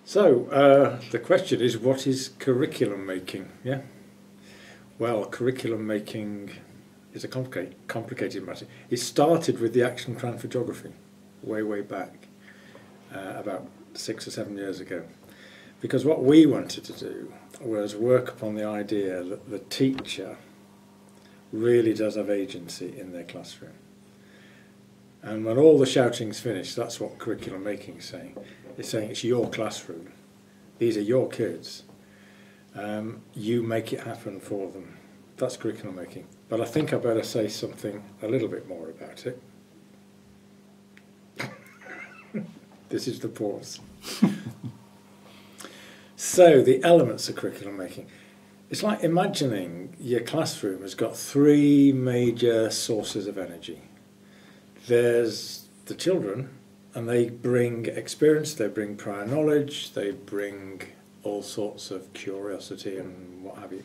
So the question is, what is curriculum making? Yeah. Well, curriculum making is a complicated matter. It started with the action plan for geography, way back, about 6 or 7 years ago. Because what we wanted to do was work upon the idea that the teacher really does have agency in their classroom. And when all the shouting's finished, that's what curriculum making is saying. It's saying it's your classroom. These are your kids. You make it happen for them. That's curriculum making. But I think I better say something a little bit more about it. This is the pause. So, the elements of curriculum making. It's like imagining your classroom has got 3 major sources of energy. There's the children, and they bring experience, they bring prior knowledge, they bring all sorts of curiosity and what have you.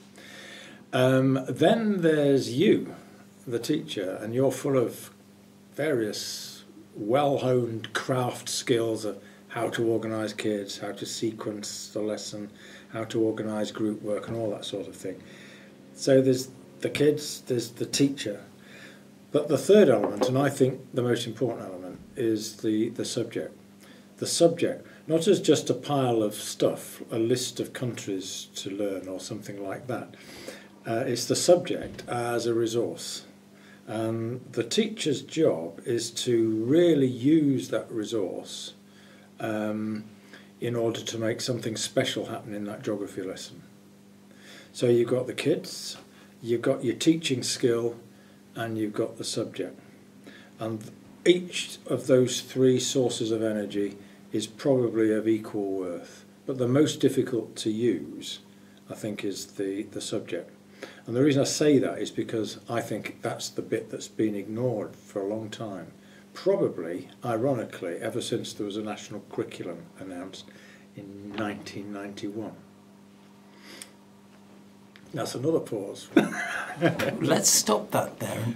Then there's you, the teacher, and you're full of various well-honed craft skills of how to organise kids, how to sequence the lesson, how to organise group work and all that sort of thing. So there's the kids, there's the teacher. But the third element, and I think the most important element, is the subject. The subject, not as just a pile of stuff, a list of countries to learn or something like that. It's the subject as a resource. The teacher's job is to really use that resource in order to make something special happen in that geography lesson. So you've got the kids, you've got your teaching skill, and you've got the subject. And each of those 3 sources of energy is probably of equal worth. But the most difficult to use, I think, is the subject. And the reason I say that is because I think that's the bit that's been ignored for a long time. Probably, ironically, ever since there was a national curriculum announced in 1991. That's another pause. Let's stop that there.